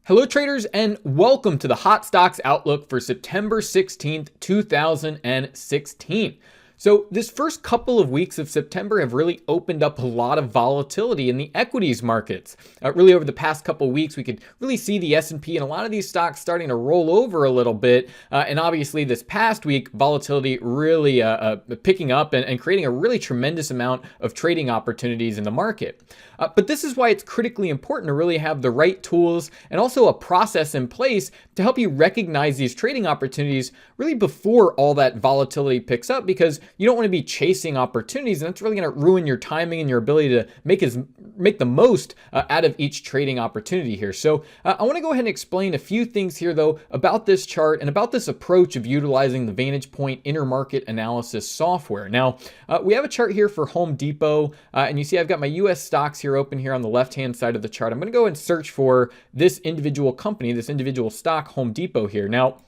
Hello traders and welcome to the Hot Stocks Outlook for September 16th, 2016. So this first couple of weeks of September have really opened up a lot of volatility in the equities markets. Really over the past couple of weeks, we could really see the S&P and a lot of these stocks starting to roll over a little bit. And obviously this past week, volatility really picking up and creating a really tremendous amount of trading opportunities in the market. But this is why it's critically important to really have the right tools and also a process in place to help you recognize these trading opportunities really before all that volatility picks up, because you don't want to be chasing opportunities, and that's really going to ruin your timing and your ability to make the most out of each trading opportunity here. So I want to go ahead and explain a few things here though about this chart and about this approach of utilizing the VantagePoint intermarket analysis software. Now we have a chart here for Home Depot, and you see I've got my US stocks here open here on the left hand side of the chart. I'm going to go and search for this individual company, this individual stock, Home Depot here. Now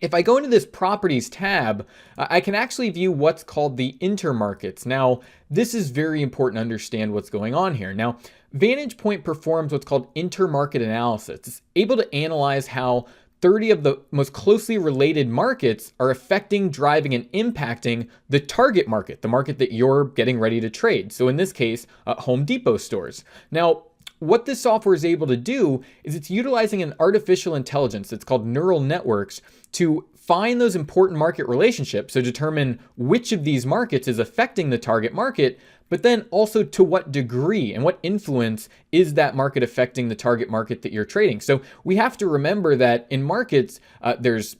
if I go into this properties tab, I can actually view what's called the intermarkets. Now, this is very important to understand what's going on here. Now, VantagePoint performs what's called intermarket analysis. It's able to analyze how 30 of the most closely related markets are affecting, driving, and impacting the target market, the market that you're getting ready to trade. So in this case, Home Depot stores. Now, what this software is able to do is it's utilizing an artificial intelligence. It's called neural networks to find those important market relationships, so determine which of these markets is affecting the target market, but then also to what degree and what influence is that market affecting the target market that you're trading. So we have to remember that in markets, there's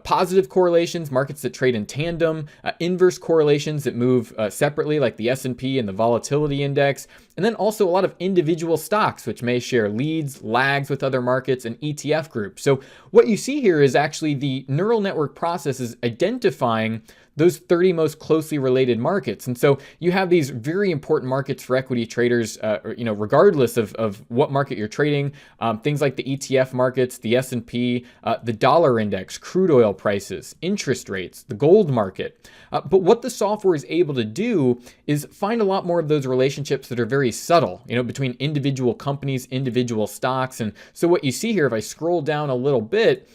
positive correlations, markets that trade in tandem, inverse correlations that move separately, like the S&P and the volatility index, and then also a lot of individual stocks, which may share leads, lags with other markets, and ETF groups. So what you see here is actually the neural network process is identifying those 30 most closely related markets. And so you have these very important markets for equity traders, regardless of what market you're trading, things like the ETF markets, the S&P, the dollar index, crude oil prices, interest rates, the gold market. But what the software is able to do is find a lot more of those relationships that are very subtle, between individual companies, individual stocks. And so what you see here, if I scroll down a little bit,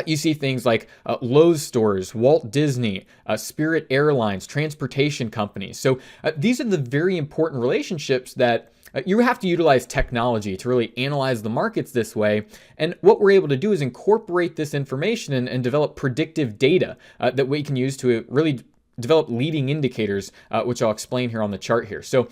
you see things like Lowe's stores, Walt Disney, Spirit Airlines, transportation companies. So these are the very important relationships that you have to utilize technology to really analyze the markets this way. And what we're able to do is incorporate this information and develop predictive data that we can use to really develop leading indicators, which I'll explain here on the chart here. So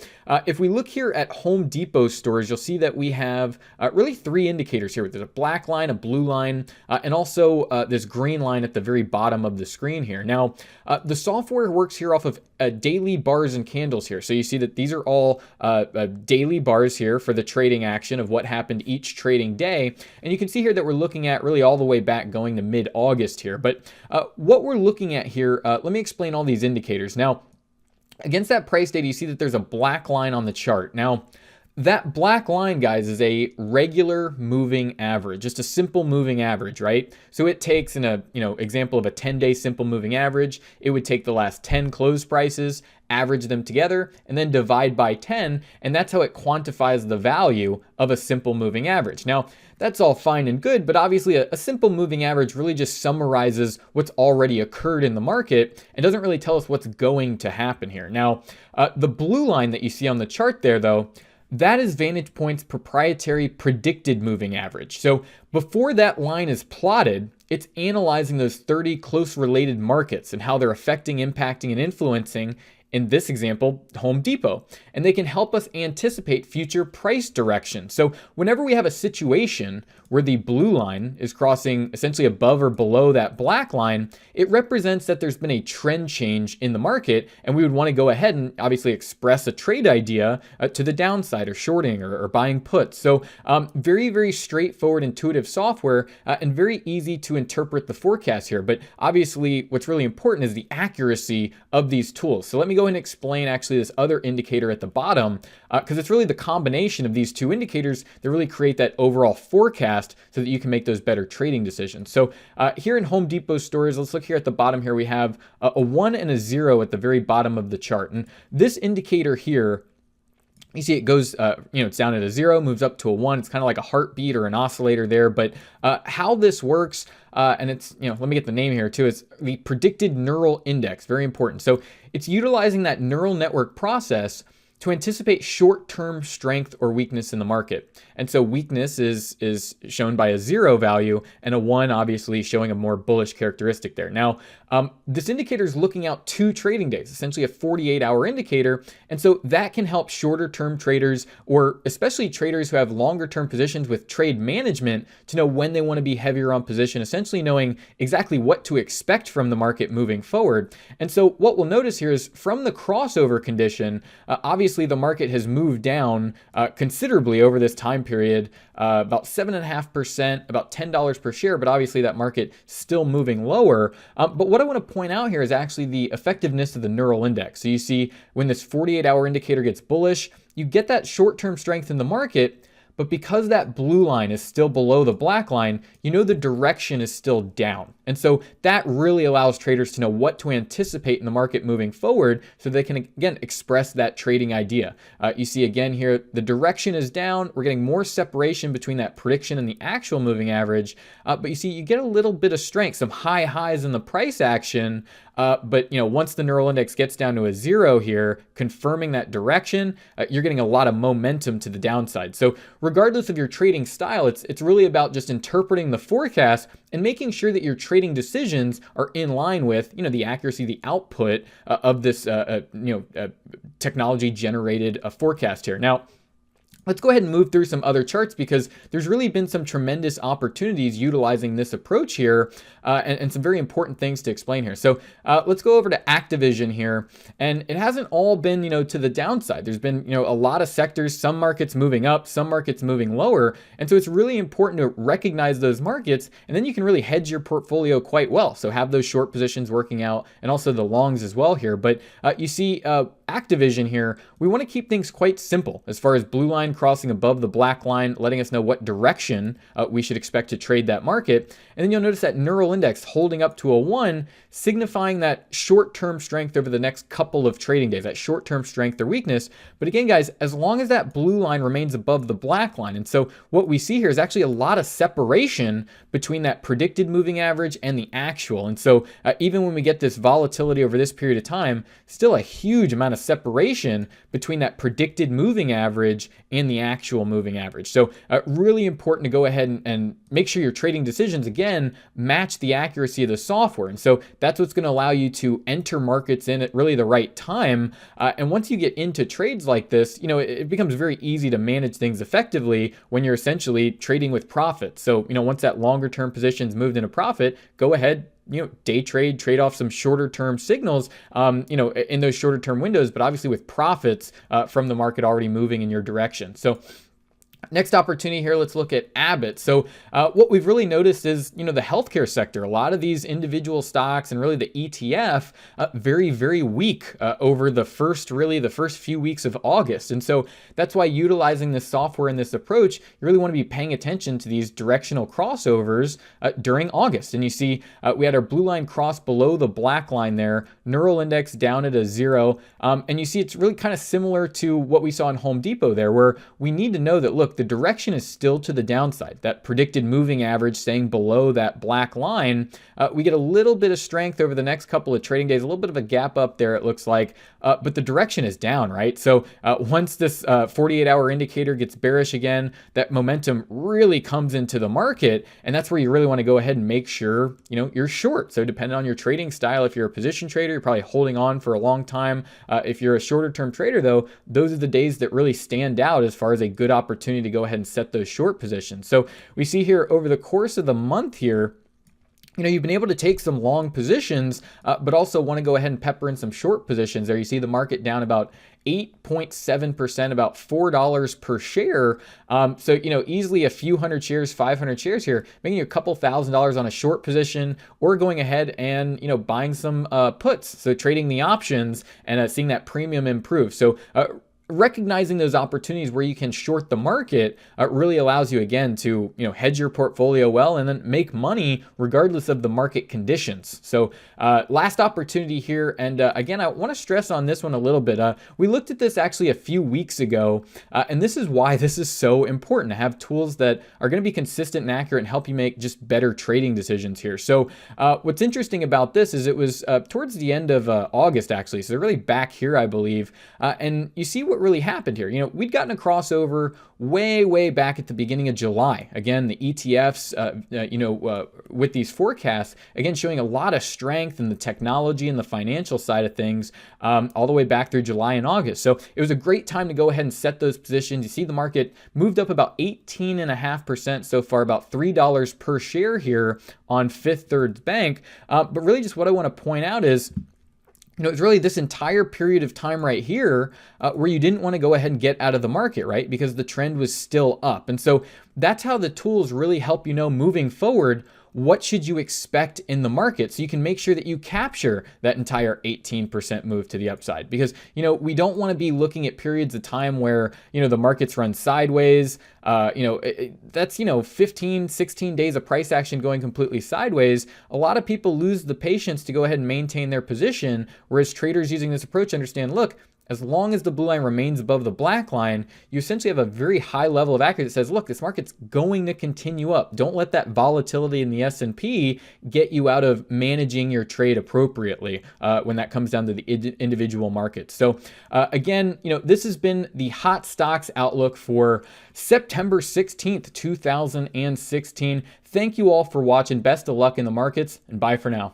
if we look here at Home Depot stores, you'll see that we have really three indicators here. There's a black line, a blue line, and also this green line at the very bottom of the screen here. Now, the software works here off of daily bars and candles here. So you see that these are all daily bars here for the trading action of what happened each trading day. And you can see here that we're looking at really all the way back going to mid-August here. But what we're looking at here, let me explain all these indicators. Now, against that price data, you see that there's a black line on the chart. Now, that black line, guys, is a regular moving average, just a simple moving average, right? So it takes, in a example of a 10-day simple moving average, it would take the last 10 close prices, average them together, and then divide by 10, and that's how it quantifies the value of a simple moving average. Now, that's all fine and good, but obviously a simple moving average really just summarizes what's already occurred in the market and doesn't really tell us what's going to happen here. Now, the blue line that you see on the chart there, though, that is VantagePoint's proprietary predicted moving average. So before that line is plotted, it's analyzing those 30 close related markets and how they're affecting, impacting, and influencing, in this example, Home Depot. And they can help us anticipate future price direction. So whenever we have a situation where the blue line is crossing essentially above or below that black line, it represents that there's been a trend change in the market, and we would want to go ahead and obviously express a trade idea to the downside, or shorting, or buying puts. So very, very straightforward, intuitive software, and very easy to interpret the forecast here. But obviously what's really important is the accuracy of these tools. So let me go ahead and explain actually this other indicator at the bottom, because it's really the combination of these two indicators that really create that overall forecast so that you can make those better trading decisions. So here in Home Depot stores, let's look here at the bottom here, we have a 1 and a 0 at the very bottom of the chart. And this indicator here You see it goes, it's down at a 0, moves up to a 1. It's kind of like a heartbeat or an oscillator there. But how this works, and it's, let me get the name here too. It's the predicted neural index. Very important. So it's utilizing that neural network process to anticipate short-term strength or weakness in the market. And so weakness is shown by a 0 value, and a 1 obviously showing a more bullish characteristic there. Now, this indicator is looking out 2 trading days, essentially a 48-hour indicator. And so that can help shorter-term traders, or especially traders who have longer-term positions with trade management, to know when they want to be heavier on position, essentially knowing exactly what to expect from the market moving forward. And so what we'll notice here is from the crossover condition, obviously the market has moved down considerably over this time period, about 7.5%, about $10 per share, but obviously that market still moving lower. But what I want to point out here is actually the effectiveness of the neural index. So you see when this 48-hour indicator gets bullish, you get that short-term strength in the market, but because that blue line is still below the black line, the direction is still down. And so that really allows traders to know what to anticipate in the market moving forward, so they can, again, express that trading idea. You see again here, the direction is down. We're getting more separation between that prediction and the actual moving average. But you see, you get a little bit of strength, some high highs in the price action. But once the neural index gets down to a 0 here, confirming that direction, you're getting a lot of momentum to the downside. So regardless of your trading style, it's really about just interpreting the forecast and making sure that your trading decisions are in line with, the accuracy, the output of this, technology generated forecast here. Now, let's go ahead and move through some other charts, because there's really been some tremendous opportunities utilizing this approach here, and some very important things to explain here. So let's go over to Activision here, and it hasn't all been, to the downside. There's been, a lot of sectors, some markets moving up, some markets moving lower. And so it's really important to recognize those markets, and then you can really hedge your portfolio quite well. So have those short positions working out, and also the longs as well here. But you see Activision here, we want to keep things quite simple as far as blue line crossing above the black line, letting us know what direction we should expect to trade that market. And then you'll notice that neural index holding up to a 1, signifying that short-term strength over the next couple of trading days, that short-term strength or weakness. But again, guys, as long as that blue line remains above the black line, and so what we see here is actually a lot of separation between that predicted moving average and the actual. And so even when we get this volatility over this period of time, still a huge amount of separation between that predicted moving average and the actual moving average. So really important to go ahead and make sure your trading decisions, again, match the accuracy of the software. And so that's what's going to allow you to enter markets in at really the right time. And once you get into trades like this, it becomes very easy to manage things effectively when you're essentially trading with profit. So, once that longer term position's moved into profit, go ahead, day trade off some shorter term signals, in those shorter term windows, but obviously with profits from the market already moving in your direction. So next opportunity here, let's look at Abbott. So what we've really noticed is, the healthcare sector, a lot of these individual stocks and really the ETF, very, very weak over the first few weeks of August. And so that's why utilizing this software and this approach, you really want to be paying attention to these directional crossovers during August. And you see we had our blue line cross below the black line there, neural index down at a 0. And you see it's really kind of similar to what we saw in Home Depot there, where we need to know that, look, the direction is still to the downside. That predicted moving average staying below that black line. We get a little bit of strength over the next couple of trading days, a little bit of a gap up there, it looks like, but the direction is down, right? So once this 48-hour indicator gets bearish again, that momentum really comes into the market, and that's where you really want to go ahead and make sure, you're short. So depending on your trading style, if you're a position trader, you're probably holding on for a long time. If you're a shorter term trader, though, those are the days that really stand out as far as a good opportunity to go ahead and set those short positions. So we see here over the course of the month here, you've been able to take some long positions, but also want to go ahead and pepper in some short positions there. You see the market down about 8.7%, about $4 per share. So, easily a few hundred shares, 500 shares here, making you a couple $1,000s on a short position, or going ahead and, buying some puts. So trading the options and seeing that premium improve. So, recognizing those opportunities where you can short the market really allows you, again, to hedge your portfolio well and then make money regardless of the market conditions. So last opportunity here, and again, I want to stress on this one a little bit. We looked at this actually a few weeks ago, and this is why this is so important to have tools that are going to be consistent and accurate and help you make just better trading decisions here. So what's interesting about this is it was towards the end of August, actually, so they're really back here, I believe, and you see what really happened here. We'd gotten a crossover way back at the beginning of July. Again, the ETFs, with these forecasts, again, showing a lot of strength in the technology and the financial side of things, all the way back through July and August. So it was a great time to go ahead and set those positions. You see the market moved up about 18.5% so far, about $3 per share here on Fifth Third Bank. But really just what I want to point out is, it's really this entire period of time right here where you didn't want to go ahead and get out of the market, right? Because the trend was still up. And so that's how the tools really help moving forward, what should you expect in the market, so you can make sure that you capture that entire 18% move to the upside. Because, we don't want to be looking at periods of time where, the markets run sideways. That's, 15, 16 days of price action going completely sideways. A lot of people lose the patience to go ahead and maintain their position, whereas traders using this approach understand, look, as long as the blue line remains above the black line, you essentially have a very high level of accuracy that says, look, this market's going to continue up. Don't let that volatility in the S&P get you out of managing your trade appropriately when that comes down to the individual markets. So again, this has been the Hot Stocks Outlook for September 16th, 2016. Thank you all for watching. Best of luck in the markets, and bye for now.